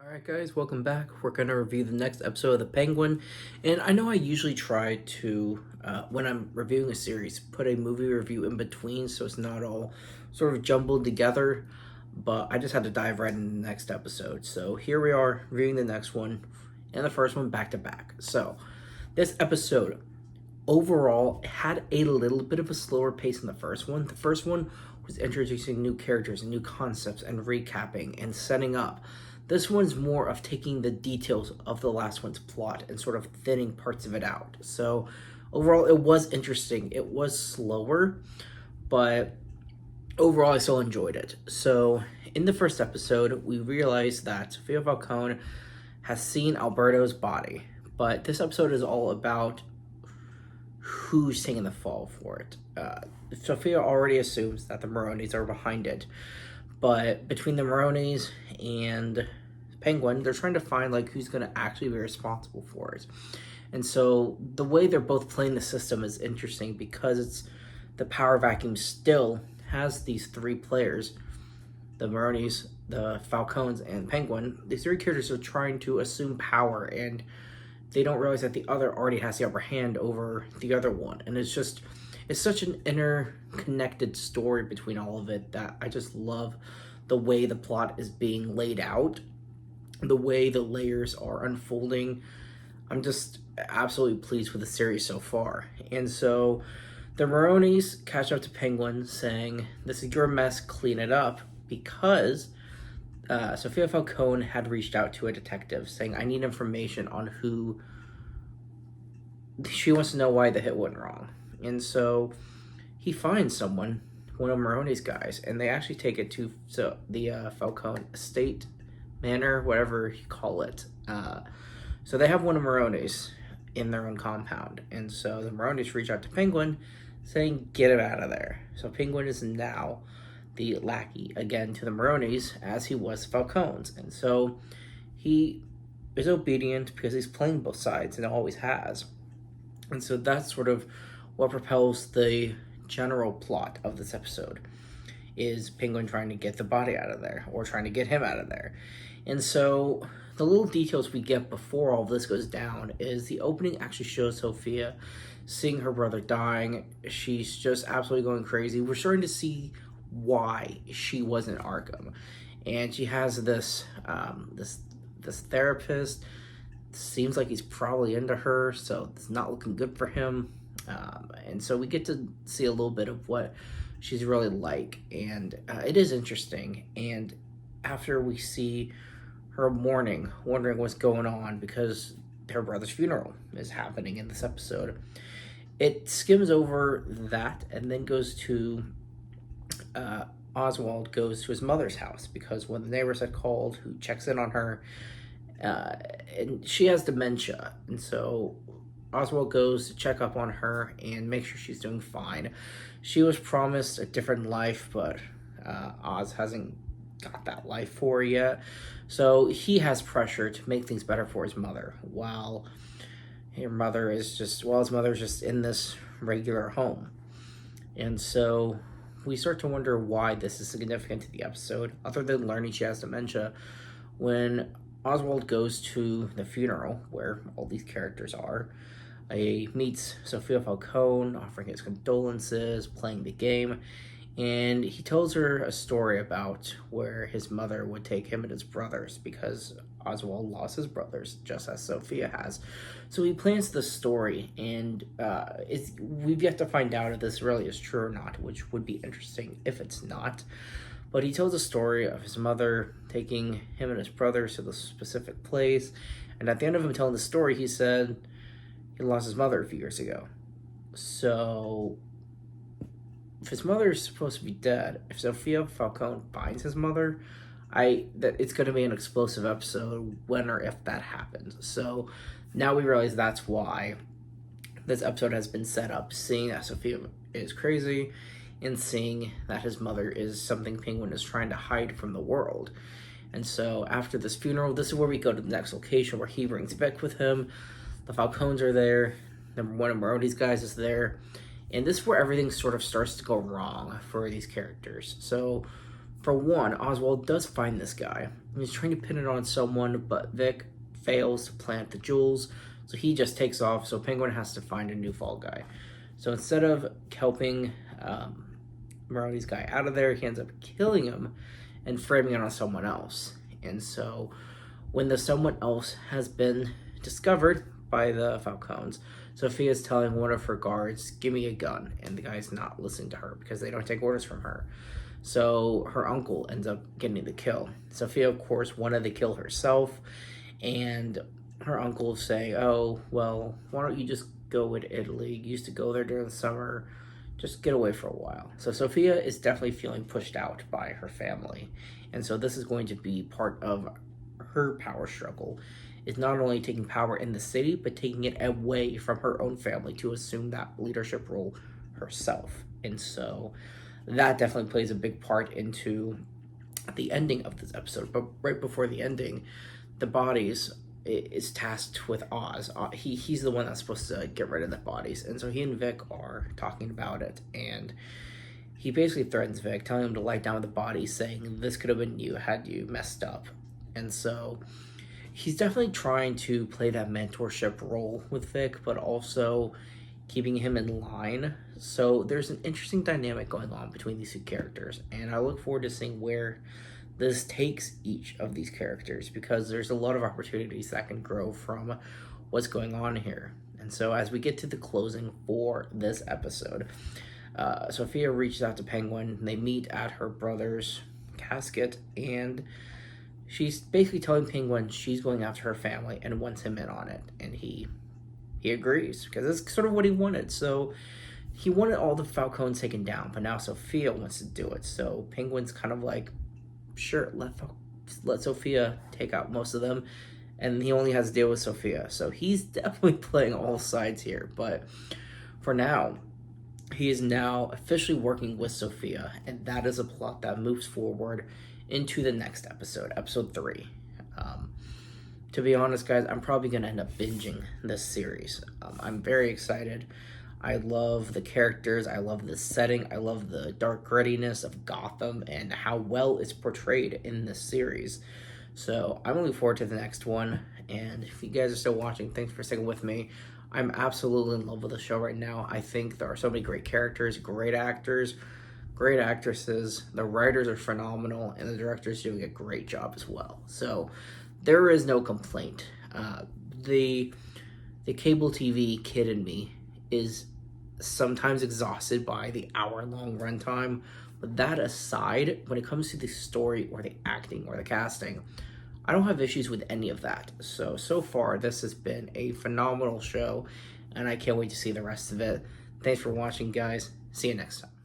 Alright guys, welcome back. We're going to review the next episode of The Penguin. And I know I usually try to, when I'm reviewing a series, put a movie review in between so it's not all sort of jumbled together. But I just had to dive right into the next episode. So here we are, reviewing the next one and the first one back to back. So this episode overall had a little bit of a slower pace than the first one. The first one was introducing new characters and new concepts and recapping and setting up. This one's more of taking the details of the last one's plot and sort of thinning parts of it out. So overall, it was interesting. It was slower, but overall, I still enjoyed it. So in the first episode, we realized that Sofia Falcone has seen Alberto's body, but this episode is all about who's taking the fall for it. Sofia already assumes that the Maronis are behind it, but between the Maronis and Penguin, they're trying to find like who's going to actually be responsible for it. And so the way they're both playing the system is interesting because it's the power vacuum still has these three players, the Maronis, the Falcones, and Penguin. These three characters are trying to assume power, and they don't realize that the other already has the upper hand over the other one. And it's such an interconnected story between all of it that I just love the way the plot is being laid out, the way the layers are unfolding. I'm just absolutely pleased with the series so far. And so the Maronis catch up to Penguin saying, "This is your mess, clean it up," because Sofia Falcone had reached out to a detective saying, "I need information on who." She wants to know why the hit went wrong. And so he finds someone, one of Maroni's guys, and they actually take it to the Falcone estate, manor, whatever you call it. So they have one of Maroni's in their own compound. And so the Maronis reach out to Penguin saying, "Get him out of there." So Penguin is now the lackey again to the Maronis as he was Falcone's. And so he is obedient because he's playing both sides and always has. And so that's sort of what propels the general plot of this episode, is Penguin trying to get the body out of there, or trying to get him out of there. And so the little details we get before all this goes down is the opening actually shows Sofia seeing her brother dying. She's just absolutely going crazy. We're starting to see why she was in Arkham. And she has this this therapist. Seems like he's probably into her, so it's not looking good for him. And so we get to see a little bit of what she's really like, and it is interesting. And after we see her mourning, wondering what's going on because her brother's funeral is happening in this episode, it skims over that and then goes to Oswald goes to his mother's house because one of the neighbors had called, who checks in on her, and she has dementia. And so Oswald goes to check up on her and make sure she's doing fine. She was promised a different life, but Oz hasn't got that life for her yet. So he has pressure to make things better for his mother, while his mother's just in this regular home. And so we start to wonder why this is significant to the episode, other than learning she has dementia. When Oswald goes to the funeral where all these characters are, he meets Sofia Falcone, offering his condolences, playing the game, and he tells her a story about where his mother would take him and his brothers because Oswald lost his brothers, just as Sofia has. So he plans the story, and we've yet to find out if this really is true or not, which would be interesting if it's not. But he tells a story of his mother taking him and his brothers to the specific place, and at the end of him telling the story, he said he lost his mother a few years ago. So if his mother is supposed to be dead, if Sofia Falcone finds his mother, that it's going to be an explosive episode when or if that happens. So now we realize that's why this episode has been set up, seeing that Sofia is crazy and seeing that his mother is something Penguin is trying to hide from the world. And so after this funeral, this is where we go to the next location where he brings Vic with him. The Falcones are there. One of Maroni's guys is there. And this is where everything sort of starts to go wrong for these characters. So For one, Oswald does find this guy. He's trying to pin it on someone, but Vic fails to plant the jewels, so he just takes off. So Penguin has to find a new fall guy. So instead of helping Maroni's guy out of there, he ends up killing him and framing it on someone else. And so when the someone else has been discovered by the Falcons, Sophia's telling one of her guards, "Give me a gun," and the guy's not listening to her because they don't take orders from her. So her uncle ends up getting the kill. Sophia, of course, wanted the kill herself, and her uncle say, "Oh, well, why don't you just go with Italy? You used to go there during the summer. Just get away for a while." So Sophia is definitely feeling pushed out by her family. And so this is going to be part of her power struggle. Is not only taking power in the city, but taking it away from her own family to assume that leadership role herself. And so that definitely plays a big part into the ending of this episode. But right before the ending, the bodies is tasked with Oz. He's the one that's supposed to get rid of the bodies. And so he and Vic are talking about it. And he basically threatens Vic, telling him to lie down with the bodies, saying, "This could have been you had you messed up." And so he's definitely trying to play that mentorship role with Vic, but also keeping him in line. So there's an interesting dynamic going on between these two characters, and I look forward to seeing where this takes each of these characters, because there's a lot of opportunities that can grow from what's going on here. And so as we get to the closing for this episode, Sophia reaches out to Penguin. They meet at her brother's casket, and she's basically telling Penguin she's going after her family and wants him in on it. And he agrees, because that's sort of what he wanted. So he wanted all the Falcons taken down, but now Sophia wants to do it. So Penguin's kind of like, sure, let Sophia take out most of them, and he only has to deal with Sophia. So he's definitely playing all sides here. But for now, he is now officially working with Sophia, and that is a plot that moves forward into the next episode, episode 3. To be honest, guys, I'm probably going to end up binging this series. I'm very excited. I love the characters. I love the setting. I love the dark grittiness of Gotham and how well it's portrayed in this series. So I'm looking forward to the next one. And if you guys are still watching, thanks for sticking with me. I'm absolutely in love with the show right now. I think there are so many great characters, great actors, great actresses. The writers are phenomenal, and the director's doing a great job as well. So there is no complaint. The cable TV kid in me is sometimes exhausted by the hour-long runtime. But that aside, when it comes to the story or the acting or the casting, I don't have issues with any of that. So far, this has been a phenomenal show, and I can't wait to see the rest of it. Thanks for watching, guys. See you next time.